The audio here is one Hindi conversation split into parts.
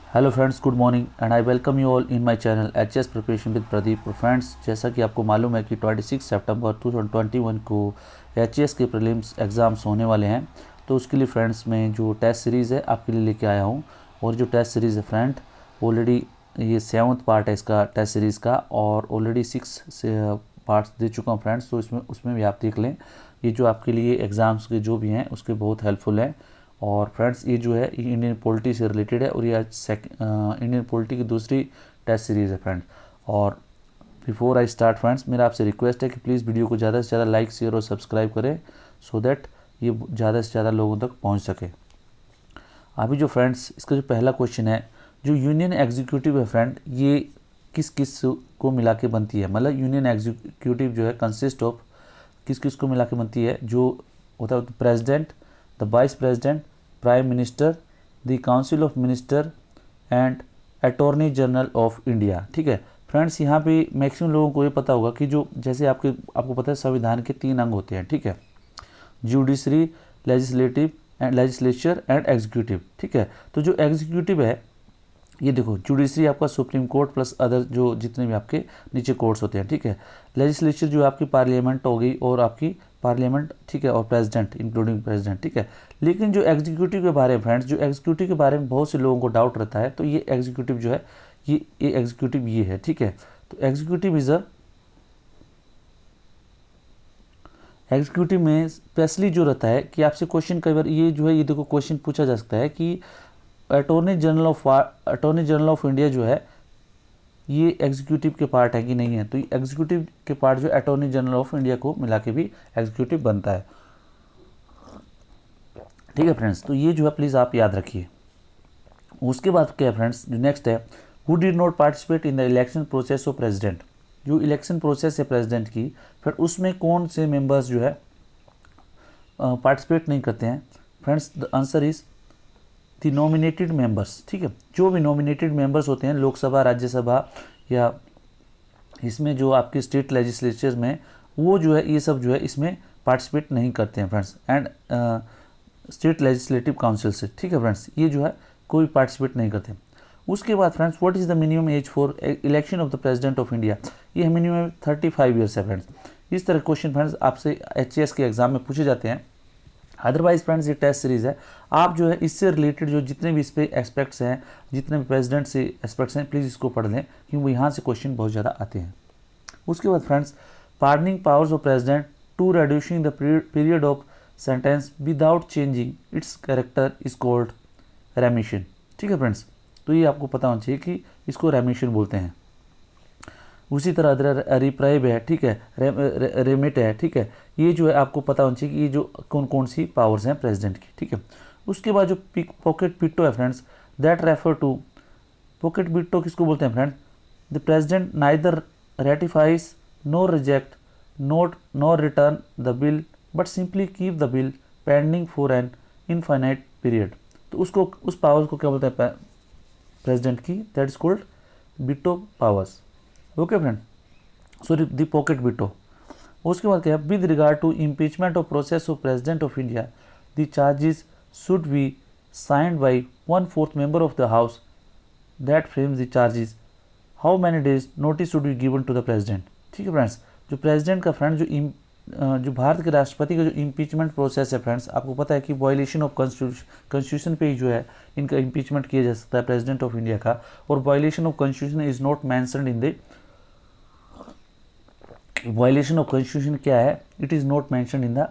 Hello friends, good morning and I welcome you all in my channel HS preparation with Pradeep. Friends, जैसा कि आपको मालूम है कि 26 सितंबर 2021 को एचएस के प्रीलिम्स एग्ज़ाम्स होने वाले हैं। तो उसके लिए फ्रेंड्स मैं जो टेस्ट सीरीज़ है आपके लिए लेके आया हूँ। और जो टेस्ट सीरीज़ है फ्रेंड, ऑलरेडी ये 7th पार्ट है इसका टेस्ट सीरीज़ का, और ऑलरेडी 6 से पार्ट्स दे चुका हूँ फ्रेंड्स। तो उसमें भी आप देख लें, ये जो आपके लिए एग्ज़ाम्स के जो भी हैं उसके बहुत हेल्पफुल है। और फ्रेंड्स, ये जो है ये इंडियन पॉलिटी से रिलेटेड है, और ये आज इंडियन पॉलिटी की दूसरी टेस्ट सीरीज़ है फ्रेंड्स। और बिफोर आई स्टार्ट फ्रेंड्स, मेरा आपसे रिक्वेस्ट है कि प्लीज़ वीडियो को ज़्यादा से ज़्यादा लाइक, शेयर और सब्सक्राइब करें, सो दैट ये ज़्यादा से ज़्यादा लोगों तक पहुंच सके। अभी जो फ्रेंड्स, इसका जो पहला क्वेश्चन है, जो यूनियन एग्जीक्यूटिव है फ्रेंड, ये किस किस को मिला के बनती है। मतलब यूनियन एग्जीक्यूटिव जो है कंसिस्ट ऑफ किस किस को मिला के बनती है। जो होता है president, the vice president, prime minister, the council of minister and attorney general of India. ठीक है फ्रेंड्स, यहाँ पे मैक्सिमम लोगों को ये पता होगा कि जो जैसे आपको पता है संविधान के 3 अंग होते हैं। ठीक है, judiciary, legislative and legislature and executive. ठीक है, तो जो एग्जीक्यूटिव है, ये देखो, जुडिशरी आपका सुप्रीम कोर्ट प्लस अदर जो जितने भी आपके नीचे कोर्ट्स होते हैं। ठीक है, लेजिस्लेचर जो आपकी पार्लियामेंट हो गई, और आपकी पार्लियामेंट, ठीक है, और प्रेसिडेंट इंक्लूडिंग प्रेसिडेंट। ठीक है, लेकिन जो एग्जीक्यूटिव के बारे में फ्रेंड्स, जो एग्जीक्यूटिव के बारे में बहुत से लोगों को डाउट रहता है, तो ये एग्जीक्यूटिव जो है, ये एग्जीक्यूटिव ये है। ठीक है, तो एग्जीक्यूटिव इज एग्जीक्यूटिव में स्पेशली जो रहता है कि आपसे क्वेश्चन कई बार ये जो है, ये देखो क्वेश्चन पूछा जा सकता है कि अटॉर्नी जनरल ऑफ इंडिया जो है, ये एग्जीक्यूटिव के पार्ट है कि नहीं है। तो ये एग्जीक्यूटिव के पार्ट जो अटॉर्नी जनरल ऑफ इंडिया को मिला के भी एग्जीक्यूटिव बनता है। ठीक है फ्रेंड्स, तो ये जो है प्लीज़ आप याद रखिए। उसके बाद क्या है फ्रेंड्स, जो नेक्स्ट है, who did not participate in the election process of president. जो इलेक्शन प्रोसेस है प्रेसिडेंट की, फिर उसमें कौन से मेंबर्स जो है पार्टिसिपेट नहीं करते हैं। Friends, the answer is the nominated members. ठीक है, जो भी नॉमिनेटेड मेंबर्स होते हैं लोकसभा, राज्यसभा, या इसमें जो आपके स्टेट लेजिस्लेचर में, वो जो है ये सब जो है इसमें पार्टिसिपेट नहीं करते हैं friends. And state legislative council से, ठीक है फ्रेंड्स, ये जो है कोई पार्टिसिपेट नहीं करते। उसके बाद friends, what is the minimum age for election of the president of India. ये मिनिमम 35 ईयर्स है फ्रेंड्स। इस तरह क्वेश्चन फ्रेंड्स आपसे एचएएस के एग्जाम में पूछे जाते हैं। अदरवाइज फ्रेंड्स, ये टेस्ट सीरीज़ है, आप जो है इससे रिलेटेड जो जितने भी इस पे एस्पेक्ट्स हैं, जितने भी प्रेसिडेंट से एस्पेक्ट्स हैं, प्लीज़ इसको पढ़ लें, क्योंकि यहाँ से क्वेश्चन बहुत ज़्यादा आते हैं। उसके बाद friends, pardoning powers of president to reducing the period of sentence without changing its character is called remission. ठीक है फ्रेंड्स, तो ये आपको पता होना चाहिए कि इसको रेमिशन बोलते हैं। उसी तरह रिप्राइव है, ठीक है, रेमिट है। ठीक है, ये जो है आपको पता होना चाहिए कि ये जो कौन कौन सी पावर्स हैं प्रेसिडेंट की। ठीक है, उसके बाद जो पॉकेट पिट्टो है friends, that refer to, pocket veto किसको बोलते हैं friends, the president neither ratifies nor reject nor return the bill but simply keep the bill pending for an infinite period. तो उसको, उस पावर्स को क्या बोलते हैं प्रेसिडेंट की, that is called veto powers. Okay friend, sorry, the pocket veto. उसके बाद क्या है, with regard to impeachment of process of president of India the charges should be signed by 1/4 member of the house that frames the charges. How many days notice should be given to the president. ठीक है फ्रेंड्स, जो प्रेसिडेंट का फ्रेंड जो भारत के राष्ट्रपति का जो इम्पीचमेंट प्रोसेस है फ्रेंड्स, आपको पता है कि वायलेशन ऑफ कॉन्स्टिट्यूशन पे ही जो है इनका इम्पीचमेंट किया जा सकता है प्रेसिडेंट ऑफ इंडिया का। और violation of constitution is not mentioned in the, violation of constitution क्या है, it is not mentioned in the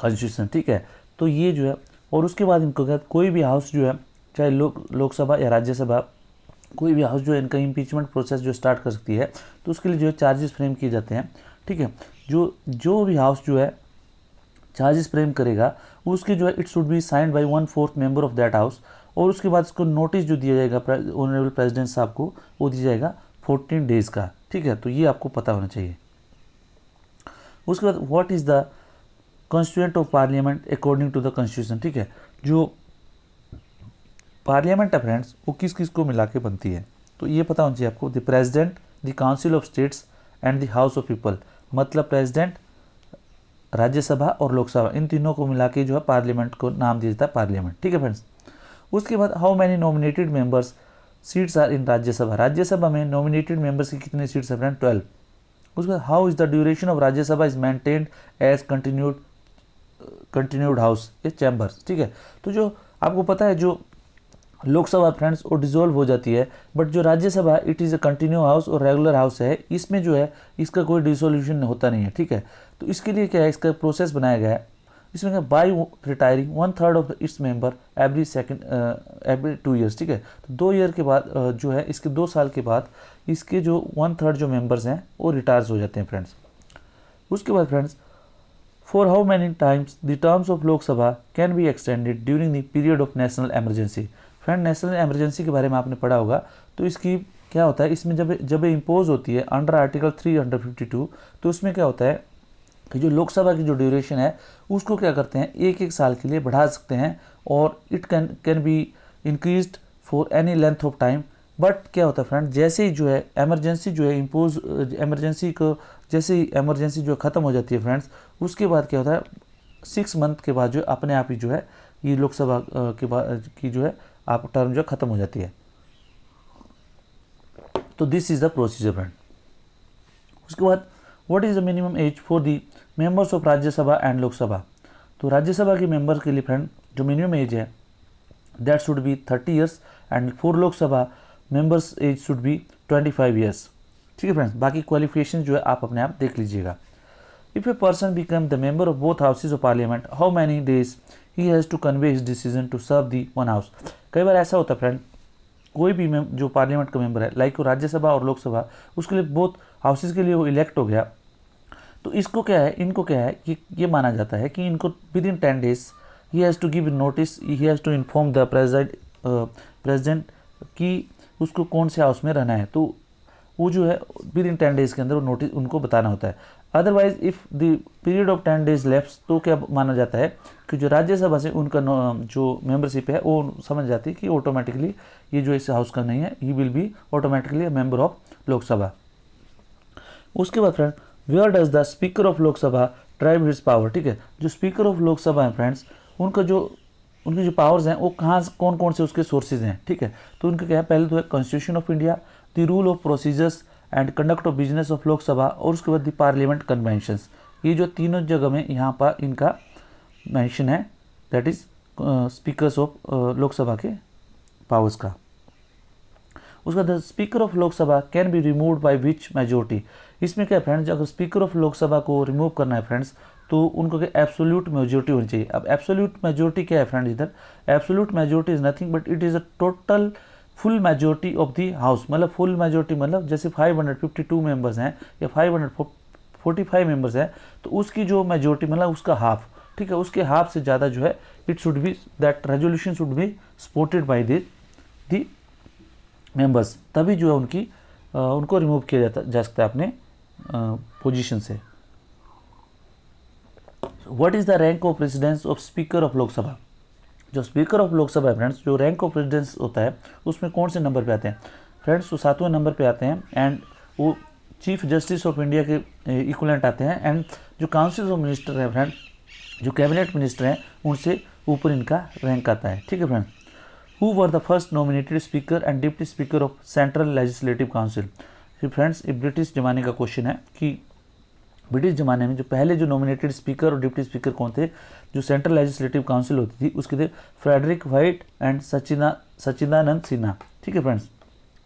constitution. ठीक है, तो ये जो है, और उसके बाद इनको क्या, कोई भी हाउस जो है, चाहे लोकसभा या राज्यसभा, कोई भी हाउस जो है इनका इम्पीचमेंट प्रोसेस जो स्टार्ट कर सकती है, तो उसके लिए जो है चार्जेस फ्रेम किए जाते हैं। ठीक है, जो भी हाउस जो है चार्जेस फ्रेम करेगा, उसके जो है it should be signed by 1/4 member of that house. और उसके बाद इसको नोटिस जो दिया जाएगा ऑनरेबल प्रेसिडेंट साहब को, वो दिया जाएगा 14 डेज़ का। ठीक है, तो ये आपको पता होना चाहिए। उसके बाद what is the constituent of parliament according to the constitution. ठीक है, जो पार्लियामेंट है फ्रेंड्स, वो किस किस को मिला के बनती है, तो ये पता होना चाहिए आपको। The president, the council of states and the house of people. मतलब प्रेसिडेंट, राज्यसभा और लोकसभा, इन तीनों को मिला के जो है पार्लियामेंट को नाम दिया जाता है पार्लियामेंट। ठीक है फ्रेंड्स, उसके बाद how many nominated members seats are in Rajya Sabha, Rajya Sabha में नॉमिनेटेड मेंबर्स की कितनी सीट्स है फ्रेंड 12। उसके बाद how is the duration of Rajya Sabha is maintained as continued house ये चैम्बर्स, ठीक है। तो जो आपको पता है जो लोकसभा फ्रेंड्स वो डिसॉल्व हो जाती है, बट जो Rajya Sabha it is a continue house और रेगुलर हाउस है, इसमें जो है इसका कोई डिसोल्यूशन होता नहीं है, ठीक है। तो इसके लिए क्या है, इसका प्रोसेस बनाया गया है, इसमें क्या by retiring 1/3 of its member every 2 years, ठीक है। तो 2 ईयर के बाद जो है इसके 2 साल के बाद इसके जो 1/3 जो मेंबर्स हैं वो रिटायर्स हो जाते हैं फ्रेंड्स। उसके बाद friends for how many times the terms of Lok Sabha can be extended during the period of national emergency. Friend national emergency के बारे में आपने पढ़ा होगा, तो इसकी क्या होता है, इसमें जब इम्पोज होती है अंडर आर्टिकल 352, तो उसमें क्या होता है कि जो लोकसभा की जो ड्यूरेशन है उसको क्या करते हैं 1-1 साल के लिए बढ़ा सकते हैं, और it can be increased for any length of time. But क्या होता है फ्रेंड, जैसे ही जो है इमरजेंसी जो है इम्पोज इमरजेंसी को जैसे ही इमरजेंसी जो ख़त्म हो जाती है फ्रेंड्स, उसके बाद क्या होता है 6 मंथ के बाद जो अपने आप ही जो है ये लोकसभा के बाद की जो है आप टर्म जो ख़त्म हो जाती है। तो this is the procedure friend. उसके बाद what is the minimum age for the members of Rajya Sabha and Lok Sabha. तो राज्यसभा के मेंबर के लिए फ्रेंड जो मिनिमम एज है that should be 30 years and for Lok Sabha members age should be 25 years, ठीक है फ्रेंड्स। बाकी क्वालिफिकेशन जो है आप अपने आप देख लीजिएगा। If a person become the member of both houses of parliament how many days he has to convey his decision to serve the one house. कई बार ऐसा होता है फ्रेंड, कोई भी जो पार्लियामेंट का मेंबर है लाइक राज्यसभा और लोकसभा, उसके लिए बोथ हाउसेज के लिए वो इलेक्ट हो गया, तो इसको क्या है, इनको क्या है कि ये माना जाता है कि इनको within 10 days he has to give notice, he has to inform the president कि उसको कौन से हाउस में रहना है। तो वो जो है विद इन 10 डेज के अंदर वो नोटिस उनको बताना होता है। Otherwise if the period of 10 days left, तो क्या माना जाता है कि जो राज्यसभा से उनका जो मेंबरशिप है वो समझ जाती है कि ऑटोमेटिकली ये जो इस हाउस का नहीं है, he will be automatically a member of Lok Sabha. उसके बाद friend where does the speaker of Lok Sabha drive his power, ठीक है। जो स्पीकर ऑफ लोकसभा है फ्रेंड्स, उनकी जो पावर्स हैं वो कौन कौन से उसके सोर्सेज हैं, ठीक है। तो उनके क्या है, पहले तो है constitution of India, the rule of procedures and conduct of business of Lok Sabha, और उसके बाद द पार्लियामेंट कन्वेंशंस। ये जो तीनों जगह में यहाँ पर इनका मेंशन है, that is speakers of Lok Sabha के पावर्स का। उसका the speaker of Lok Sabha can be removed by which majority. इसमें क्या फ्रेंड्स, अगर स्पीकर ऑफ लोकसभा को रिमूव करना है फ्रेंड्स, तो उनको क्या एब्सोल्यूट मेजोरिटी होनी चाहिए। अब एब्सोल्यूट मेजोरिटी क्या है फ्रेंड्स, इधर absolute majority is nothing but it is a total full majority of the house. मतलब फुल मेजोरिटी मतलब जैसे 552 मेंबर्स हैं या 545 मेंबर्स हैं, तो उसकी जो मेजोरिटी मतलब उसका हाफ, ठीक है, उसके हाफ से ज़्यादा जो है it should be that resolution should be supported by the members, तभी जो है उनको रिमूव किया जा सकता है अपने पोजीशन से। What is the rank of precedence of speaker of Lok Sabha. जो स्पीकर ऑफ लोकसभा है फ्रेंड्स, जो रैंक ऑफ प्रेसिडेंस होता है उसमें कौन से नंबर पे आते हैं फ्रेंड्स, तो 7वें नंबर पे आते हैं, एंड वो चीफ जस्टिस ऑफ इंडिया के इक्वलेंट आते हैं, एंड जो काउंसिल ऑफ मिनिस्टर है फ्रेंड, जो कैबिनेट मिनिस्टर हैं उनसे ऊपर इनका रैंक आता है, ठीक है friend. Who were the first nominated speaker and deputy speaker of central legislative council. Friends ये ब्रिटिश ज़माने का क्वेश्चन है कि ब्रिटिश ज़माने में जो पहले जो नॉमिनेटेड स्पीकर और डिप्टी स्पीकर कौन थे, जो सेंट्रल लेजिस्लेटिव काउंसिल होती थी उसके थे Frederick Whyte and Sachchidanand Sinha, ठीक है फ्रेंड्स।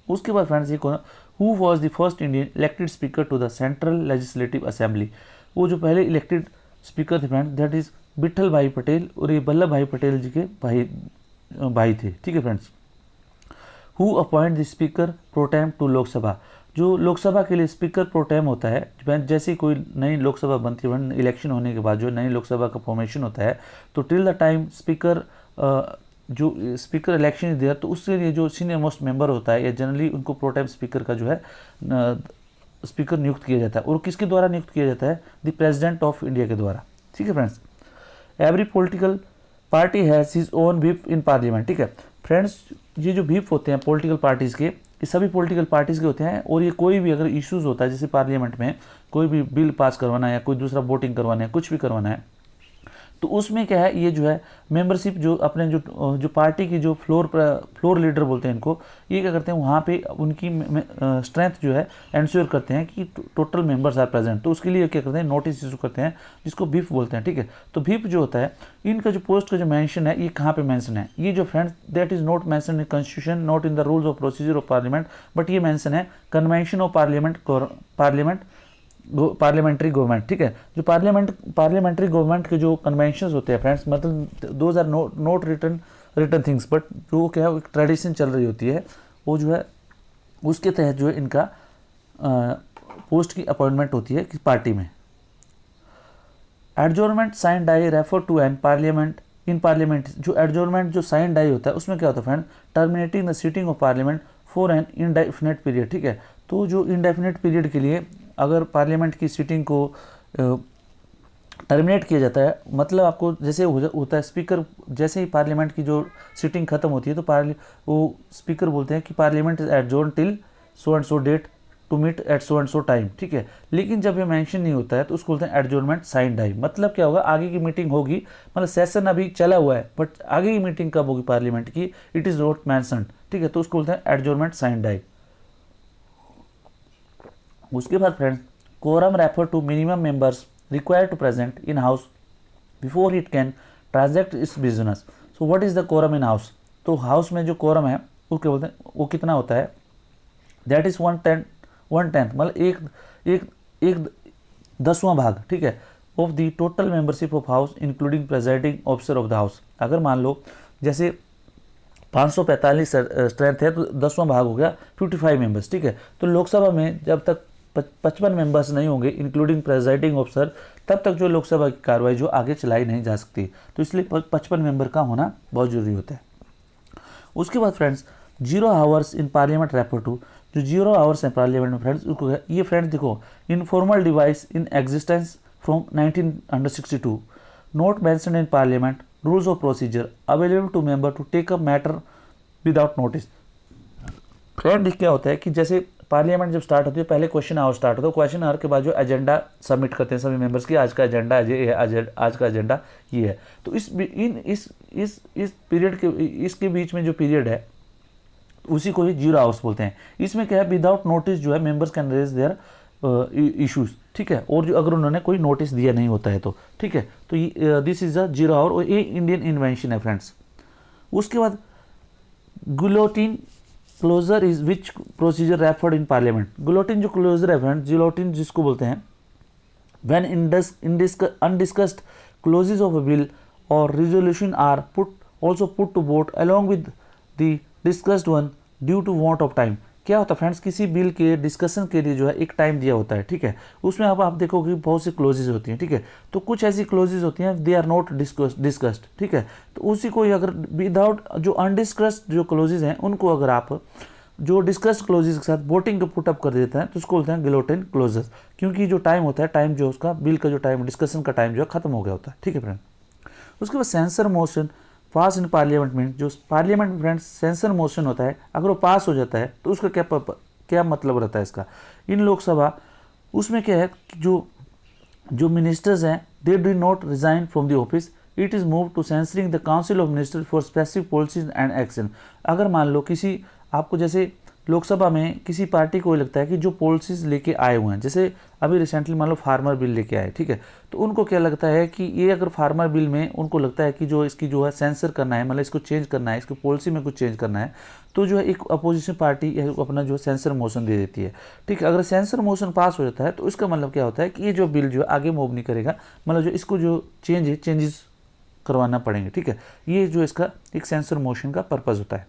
उसके बाद फ्रेंड्स ये कौन, who was the first Indian elected speaker to the central legislative assembly. वो जो पहले इलेक्टेड स्पीकर थे friends that is Vithal bhai Patel, और ये वल्लभ भाई पटेल जी के भाई थे, ठीक है friends. Who appoint the speaker pro tem to Lok Sabha. जो लोकसभा के लिए स्पीकर प्रोटेम होता है, जैसे कोई नई लोकसभा बनती है, इलेक्शन होने के बाद जो नई लोकसभा का फॉर्मेशन होता है, तो टिल द टाइम स्पीकर जो स्पीकर इलेक्शन इज देयर, तो उसके लिए जो सीनियर मोस्ट मेंबर होता है या जनरली उनको प्रोटेम स्पीकर का जो है स्पीकर नियुक्त किया जाता है, और किसके द्वारा नियुक्त किया जाता है, द प्रेसिडेंट ऑफ इंडिया के द्वारा, ठीक है friends. Every political party has his own whip in parliament, ठीक है फ्रेंड्स। ये जो व्हिप होते हैं पॉलिटिकल पार्टीज़ के, ये सभी पॉलिटिकल पार्टीज़ के होते हैं, और ये कोई भी अगर इश्यूज़ होता है जैसे पार्लियामेंट में कोई भी बिल पास करवाना है या कोई दूसरा वोटिंग करवाना है, कुछ भी करवाना है, तो उसमें क्या है, ये जो है मेंबरशिप जो अपने जो पार्टी की जो फ्लोर लीडर बोलते हैं इनको, ये क्या करते हैं वहाँ पे उनकी स्ट्रेंथ जो है इंश्योर करते हैं कि टोटल मेंबर्स आर प्रेजेंट। तो उसके लिए क्या करते हैं, नोटिस इशू करते हैं जिसको व्हिप बोलते हैं, ठीक है। तो व्हिप जो होता है, इनका जो पोस्ट का जो मेंशन है, ये कहाँ पे मेंशन है, ये जो friends that is not mention in constitution, not in the rules of procedure of parliament, but ये मेंशन है कन्वेंशन ऑफ पार्लियामेंट्री गवर्नमेंट, ठीक है। जो पार्लियामेंट्री गवर्नमेंट के जो कन्वेंशंस होते हैं फ्रेंड्स, मतलब those are not written things, but जो क्या है एक ट्रेडिशन चल रही होती है, वो जो है उसके तहत जो है इनका पोस्ट की अपॉइंटमेंट होती है किस पार्टी में। Adjournment sine die refer to an parliament in parliament, जो एडजोर्नमेंट जो साइन डाई होता है उसमें क्या होता है friend, terminating the sitting of parliament for an indefinite period, ठीक है। तो जो इनडेफिनेट पीरियड के लिए अगर पार्लियामेंट की सीटिंग को टर्मिनेट किया जाता है, मतलब आपको जैसे होता है स्पीकर, जैसे ही पार्लियामेंट की जो सीटिंग खत्म होती है तो वो स्पीकर बोलते हैं कि parliament is adjourn till so and so date to meet at so and so time, ठीक है। लेकिन जब ये मेंशन नहीं होता है तो उसको बोलते हैं एडजोर्नमेंट साइन डाई। मतलब क्या होगा, आगे की मीटिंग होगी, मतलब सेशन अभी चला हुआ है बट आगे की मीटिंग कब होगी पार्लियामेंट की, इट इज़ नॉट मेंशन्ड, ठीक है। तो उसको बोलते हैं एडजोर्नमेंट साइन डाई। उसके बाद friends, quorum refer to minimum members required to present in house before it can transact its business. So what is the quorum in house, तो हाउस में जो कोरम है वो क्या बोलते हैं, वो कितना होता है, दैट इज 1/10 मतलब एक 10वां भाग, ठीक है, of the total membership of house including presiding officer of the house. अगर मान लो जैसे 545 स्ट्रेंथ है तो 10वां भाग हो गया 55 मेंबर्स, ठीक है। तो लोकसभा में जब तक 55 मेंबर्स नहीं होंगे इंक्लूडिंग प्रेजाइडिंग ऑफिसर, तब तक जो लोकसभा की कार्रवाई जो आगे चलाई नहीं जा सकती। तो इसलिए 55 मेंबर का होना बहुत जरूरी होता है। उसके बाद friends, 0 hours in parliament refer to, जो 0 आवर्स हैं पार्लियामेंट में फ्रेंड्स, उसको ये फ्रेंड्स देखो, informal device in existence from 1962, not mentioned in parliament rules of procedure available to member to take up matter without notice. Friend क्या होता है कि जैसे पार्लियामेंट जब स्टार्ट होती है, पहले क्वेश्चन आवर स्टार्ट होता है, क्वेश्चन आवर के बाद जो एजेंडा सबमिट करते हैं सभी मेंबर्स की, आज का एजेंडा आज का एजेंडा ये है। तो इस पीरियड के इसके बीच में जो पीरियड है उसी को ही 0 आवर्स बोलते हैं। इसमें क्या है, विदाउट नोटिस जो है members can raise their issues, ठीक है, और जो अगर उन्होंने कोई नोटिस दिया नहीं होता है तो, ठीक है। तो दिस इज अ 0 आवर, और ये इंडियन इन्वेंशन है फ्रेंड्स। उसके बाद guillotine closure is which procedure referred in parliament. Guillotine जो क्लोजर है फ्रेंड, गुलोटिन जिसको बोलते हैं, when undiscussed clauses of a bill और resolution are also put to vote along with the discussed one due to want of time। क्या होता है फ्रेंड्स, किसी बिल के डिस्कशन के लिए जो है एक टाइम दिया होता है, ठीक है। उसमें अब आप देखोगे बहुत सी क्लोजेज होती हैं, ठीक है। तो कुछ ऐसी क्लोजेज होती हैं दे आर नॉट डिस्कस्ड, ठीक है। तो उसी को अगर विदाउट जो अनडिस्कस्ड जो क्लोजेज हैं उनको अगर आप जो डिस्कस्ड क्लोजेज के साथ वोटिंग को पुटअप कर देते हैं तो उसको बोलते हैं गिलोटिन क्लोजेस, क्योंकि जो टाइम होता है, टाइम जो उसका बिल का जो टाइम डिस्कशन का टाइम जो है खत्म हो गया होता है, ठीक है फ्रेंड। उसके बाद censure motion pass in parliament में, जो पार्लियामेंट में फ्रेंड्स सेंसर मोशन होता है, अगर वो पास हो जाता है तो उसका क्या मतलब रहता है इसका, इन लोकसभा उसमें क्या है कि जो मिनिस्टर्स हैं they do not resign from the office, it is move to censuring the council of minister for specific policies and action. अगर मान लो किसी आपको जैसे लोकसभा में किसी पार्टी को लगता है कि जो पॉलिसीज लेके आए हुए हैं, जैसे अभी रिसेंटली मान लो फार्मर बिल लेके आए, ठीक है, तो उनको क्या लगता है कि ये अगर फार्मर बिल में उनको लगता है कि जो इसकी जो है सेंसर करना है, मतलब इसको चेंज करना है, इसकी पॉलिसी में कुछ चेंज करना है, तो जो है एक अपोजिशन पार्टी अपना जो सेंसर मोशन दे देती है, ठीक है। अगर सेंसर मोशन पास हो जाता है तो इसका मतलब क्या होता है कि ये जो बिल जो है आगे मूव नहीं करेगा, मतलब जो इसको जो चेंजेस करवाना पड़ेंगे, ठीक है। ये जो इसका एक सेंसर मोशन का पर्पज़ होता है।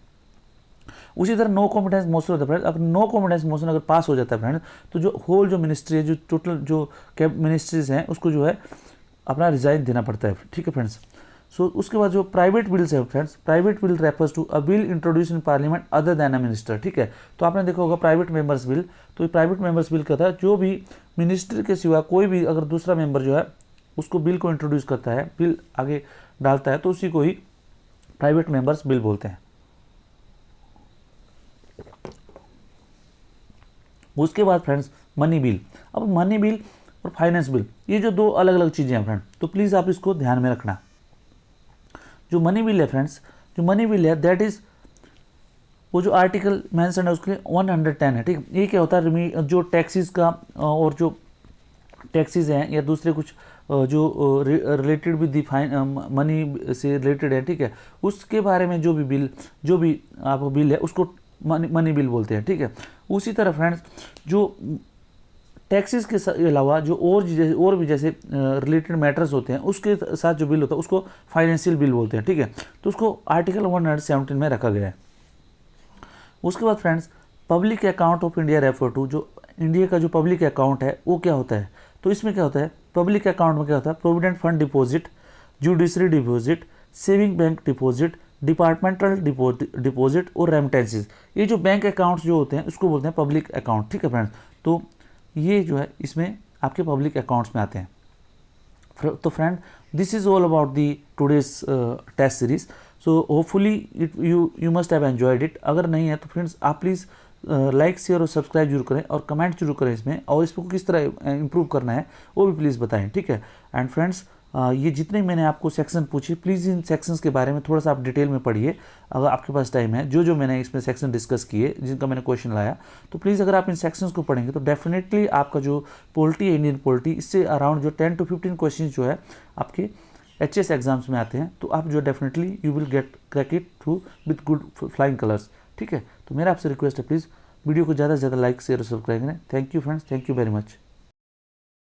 उसी तरह नो कॉन्फिडेंस मोशन होता है फ्रेंड, अगर नो कॉन्फिडेंस मोशन अगर पास हो जाता है फ्रेंड, तो जो होल जो मिनिस्ट्री है, जो टोटल जो कैब मिनिस्ट्रीज हैं, उसको जो है अपना रिजाइन देना पड़ता है, ठीक है फ्रेंड्स। सो उसके बाद जो प्राइवेट बिल्स है friends, private bill refers to a bill introduce in parliament other than a minister, ठीक है। तो आपने देखा होगा प्राइवेट मेंबर्स बिल, तो प्राइवेट मेंबर्स बिल क्या था, जो भी मिनिस्टर के सिवा कोई भी अगर दूसरा मेंबर जो है उसको बिल को इंट्रोड्यूस करता है, बिल आगे डालता है, तो उसी को ही प्राइवेट मेंबर्स बिल बोलते हैं। उसके बाद फ्रेंड्स मनी बिल, अब मनी बिल और फाइनेंस बिल, ये जो दो अलग अलग चीज़ें हैं फ्रेंड, तो प्लीज़ आप इसको ध्यान में रखना। जो मनी बिल है फ्रेंड्स, जो मनी बिल है दैट इज़, वो जो आर्टिकल मेंशन है उसके लिए 110 है, ठीक है। ये क्या होता है, जो टैक्सेस का और जो टैक्सेस हैं या दूसरे कुछ जो रिलेटेड भी डिफाइन मनी से रिलेटेड है, ठीक है, उसके बारे में जो भी आप बिल है उसको मनी बिल बोलते हैं, ठीक है। उसी तरह फ्रेंड्स जो टैक्सेस के अलावा जो और भी जैसे रिलेटेड मैटर्स होते हैं उसके साथ जो बिल होता है उसको फाइनेंशियल बिल बोलते हैं, ठीक है। तो उसको आर्टिकल 117 में रखा गया है। उसके बाद friends public account of India refer to, जो इंडिया का जो पब्लिक अकाउंट है वो क्या होता है, तो इसमें क्या होता है, पब्लिक अकाउंट में क्या होता है, provident fund deposit, judiciary deposit, saving bank deposit, departmental deposit और रेमिटेंसेस, ये जो बैंक अकाउंट्स जो होते हैं उसको बोलते हैं पब्लिक अकाउंट, ठीक है फ्रेंड्स। तो ये जो है इसमें आपके पब्लिक अकाउंट्स में आते हैं। तो friend this is all about the today's test series. So hopefully it you must have enjoyed it. अगर नहीं है तो फ्रेंड्स आप प्लीज़ लाइक शेयर और सब्सक्राइब जरूर करें और कमेंट जरूर करें इसमें, और इसको किस तरह इम्प्रूव करना है वो भी प्लीज़ बताएं, ठीक है। एंड फ्रेंड्स ये जितने मैंने आपको सेक्शन पूछे प्लीज़ इन सेक्शंस के बारे में थोड़ा सा आप डिटेल में पढ़िए अगर आपके पास टाइम है। जो मैंने इसमें सेक्शन डिस्कस किए जिनका मैंने क्वेश्चन लाया, तो प्लीज़ अगर आप इन सेक्शंस को पढ़ेंगे तो डेफिनेटली आपका जो पॉलिटी है, इंडियन पॉलिटी, इससे अराउंड जो 10 to 15 क्वेश्चन जो है आपके HS एग्जाम्स में आते हैं, तो आप जो definitely you will get crack it through with good flying colours, ठीक है। तो मेरा आपसे रिक्वेस्ट है प्लीज़ वीडियो को ज़्यादा से ज़्यादा लाइक शेयर और सब्सक्राइब करें। Thank you friends, thank you very much.